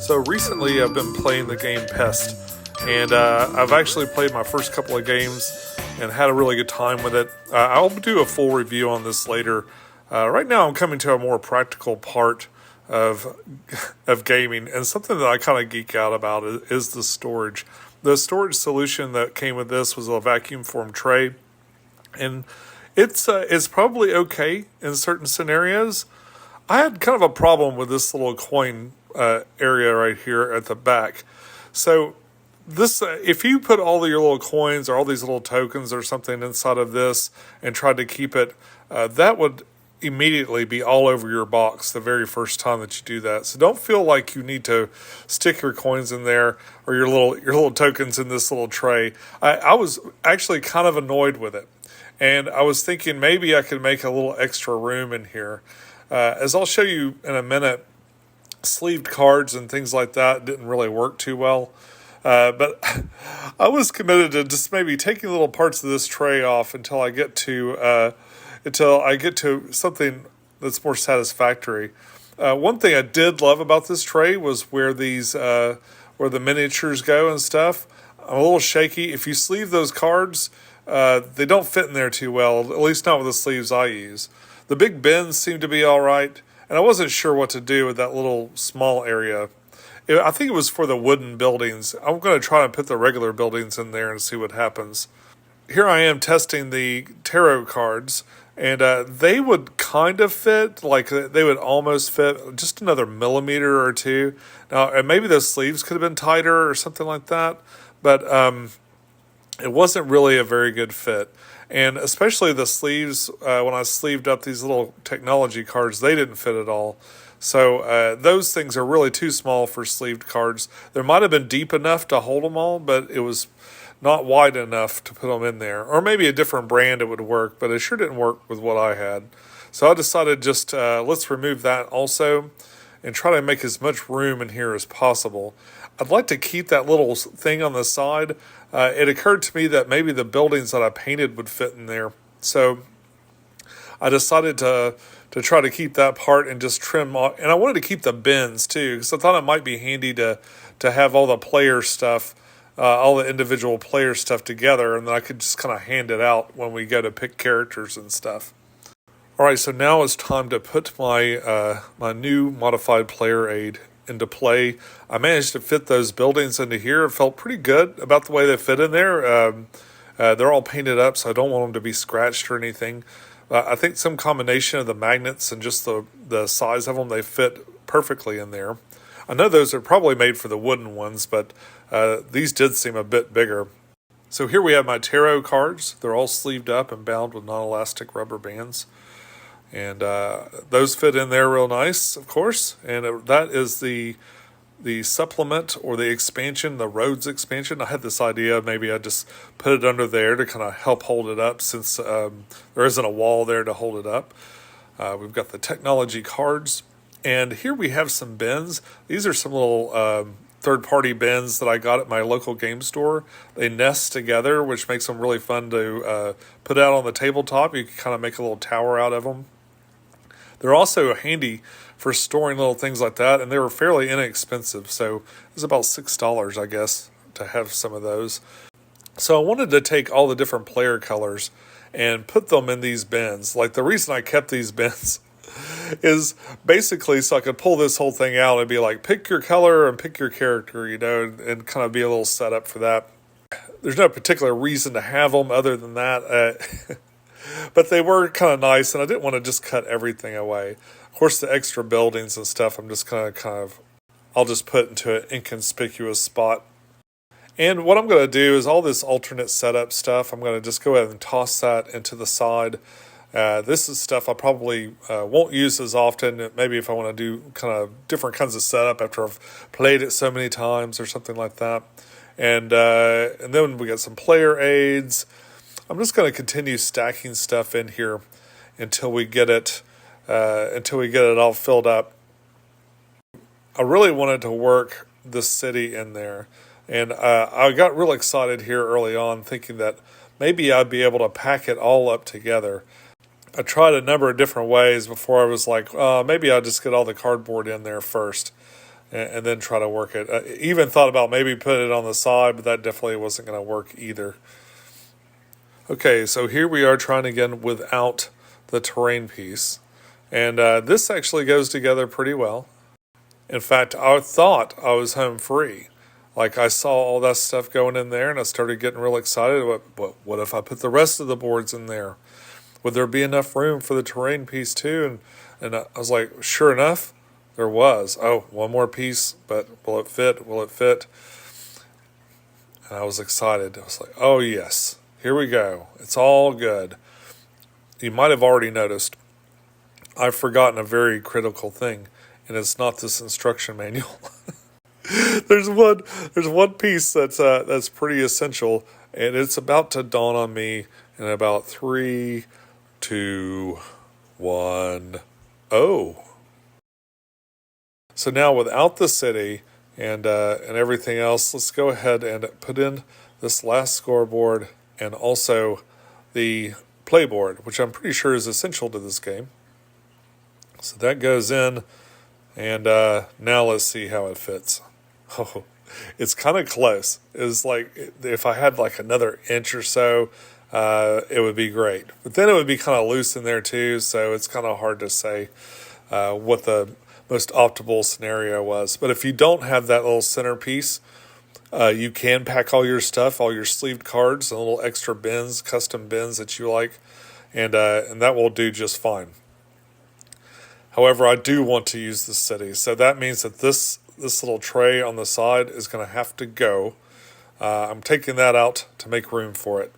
So recently I've been playing the game Pest, and I've actually played my first couple of games and had a really good time with it. I'll do a full review on this later. Right now I'm coming to a more practical part of gaming, and something that I kind of geek out about is the storage. The storage solution that came with this was a vacuum form tray, and it's probably okay in certain scenarios. I had kind of a problem with this little coin area right here at the back. So this, if you put all of your little coins or all these little tokens or something inside of this and tried to keep it, that would immediately be all over your box the very first time that you do that. So don't feel like you need to stick your coins in there or your little tokens in this little tray. I was actually kind of annoyed with it, and I was thinking maybe I could make a little extra room in here. As I'll show you in a minute, sleeved cards and things like that didn't really work too well. But I was committed to just maybe taking little parts of this tray off until I get to something that's more satisfactory. One thing I did love about this tray was where the miniatures go and stuff. I'm a little shaky. If you sleeve those cards, they don't fit in there too well, at least not with the sleeves I use. The big bins seem to be all right, and I wasn't sure what to do with that little small area. I think it was for the wooden buildings. I'm going to try and put the regular buildings in there and see what happens. Here I am testing the tarot cards, and they would kind of fit, like they would almost fit, just another millimeter or two. Now, and maybe the sleeves could have been tighter or something like that, but it wasn't really a very good fit. And especially the sleeves, when I sleeved up these little technology cards, they didn't fit at all. So those things are really too small for sleeved cards. There might have been deep enough to hold them all, but it was not wide enough to put them in there. Or maybe a different brand it would work, but it sure didn't work with what I had. So I decided just let's remove that also and try to make as much room in here as possible. I'd like to keep that little thing on the side. It occurred to me that maybe the buildings that I painted would fit in there. So I decided to try to keep that part and just trim off. And I wanted to keep the bins too, because I thought it might be handy to have all the player stuff, all the individual player stuff together, and then I could just kind of hand it out when we go to pick characters and stuff. All right, so now it's time to put my my new modified player aid into play. I managed to fit those buildings into here. It felt pretty good about the way they fit in there. They're all painted up, so I don't want them to be scratched or anything. I think some combination of the magnets and just the size of them, they fit perfectly in there. I know those are probably made for the wooden ones, but these did seem a bit bigger. So here we have my tarot cards. They're all sleeved up and bound with non-elastic rubber bands. And those fit in there real nice, of course. And that is the supplement or the expansion, the Rhodes expansion. I had this idea, maybe I just put it under there to kind of help hold it up, since there isn't a wall there to hold it up. We've got the technology cards. And here we have some bins. These are some little third-party bins that I got at my local game store. They nest together, which makes them really fun to put out on the tabletop. You can kind of make a little tower out of them. They're also handy for storing little things like that, and they were fairly inexpensive. So it was about $6, I guess, to have some of those. So I wanted to take all the different player colors and put them in these bins. Like, the reason I kept these bins is basically so I could pull this whole thing out and be like, pick your color and pick your character, and kind of be a little setup for that. There's no particular reason to have them other than that. But they were kind of nice, and I didn't want to just cut everything away. Of course, the extra buildings and stuff, I'm just I'll just put into an inconspicuous spot. And what I'm going to do is all this alternate setup stuff, I'm going to just go ahead and toss that into the side. This is stuff I probably won't use as often. Maybe if I want to do kind of different kinds of setup after I've played it so many times or something like that. And then we got some player aids. I'm just going to continue stacking stuff in here until we get it all filled up. I really wanted to work the city in there, and I got real excited here early on, thinking that maybe I'd be able to pack it all up together. I tried a number of different ways before I was like, maybe I'll just get all the cardboard in there first. and then try to work it. I even thought about maybe putting it on the side, but that definitely wasn't going to work either. Okay, so here we are trying again without the terrain piece. And this actually goes together pretty well. In fact, I thought I was home free. Like, I saw all that stuff going in there, and I started getting real excited. What if I put the rest of the boards in there? Would there be enough room for the terrain piece too? And I was like, sure enough, there was. Oh, one more piece, but will it fit? Will it fit? And I was excited. I was like, oh yes, here we go. It's all good. You might have already noticed I've forgotten a very critical thing, and it's not this instruction manual. There's one piece that's pretty essential, and it's about to dawn on me in about 3, 2, 1. Oh. So now without the city and everything else, let's go ahead and put in this last scoreboard and also the playboard, which I'm pretty sure is essential to this game. So that goes in, and now let's see how it fits. Oh, it's kind of close. It's like if I had like another inch or so, it would be great. But then it would be kind of loose in there too, so it's kind of hard to say what the most optimal scenario was. But if you don't have that little centerpiece, you can pack all your stuff, all your sleeved cards, and little extra bins, custom bins that you like, and that will do just fine. However, I do want to use the city, so that means that this little tray on the side is going to have to go. I'm taking that out to make room for it.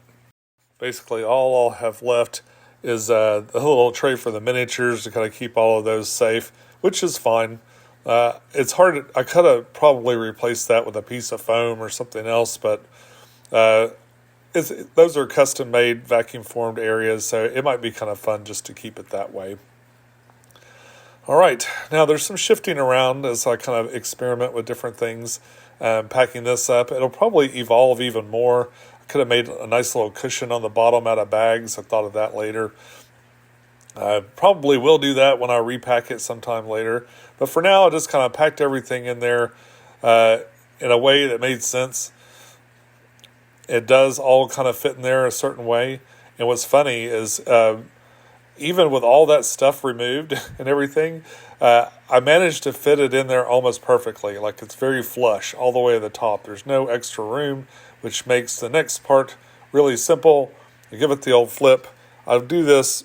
Basically, all I'll have left is the little tray for the miniatures to kind of keep all of those safe, which is fine. It's hard. I could have probably replaced that with a piece of foam or something else, but those are custom-made vacuum-formed areas, so it might be kind of fun just to keep it that way. All right, now there's some shifting around as I kind of experiment with different things. Packing this up, it'll probably evolve even more. I could have made a nice little cushion on the bottom out of bags. I thought of that later. I probably will do that when I repack it sometime later. But for now, I just kind of packed everything in there in a way that made sense. It does all kind of fit in there a certain way. And what's funny is even with all that stuff removed and everything, I managed to fit it in there almost perfectly. Like, it's very flush all the way to the top. There's no extra room, which makes the next part really simple. I give it the old flip. I'll do this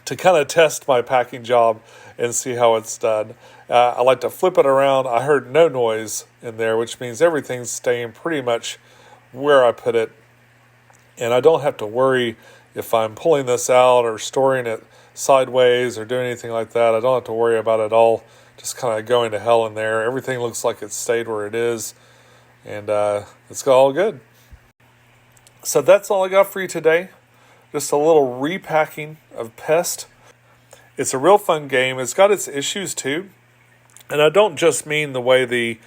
to kind of test my packing job and see how it's done. I like to flip it around. I heard no noise in there, which means everything's staying pretty much where I put it. And I don't have to worry if I'm pulling this out or storing it sideways or doing anything like that. I don't have to worry about it all. Just kind of going to hell in there. Everything looks like it's stayed where it is. And it's all good. So that's all I got for you today. Just a little repacking of Pest. It's a real fun game. It's got its issues too. And I don't just mean the way the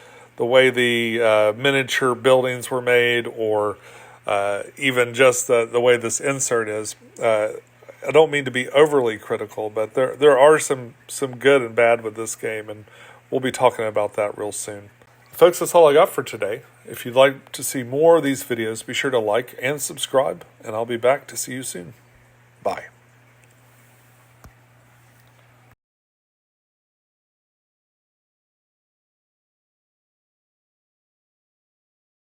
miniature buildings were made, or even just the way this insert is. I don't mean to be overly critical, but there are some good and bad with this game, and we'll be talking about that real soon. Folks, that's all I got for today. If you'd like to see more of these videos, be sure to like and subscribe, and I'll be back to see you soon. Bye.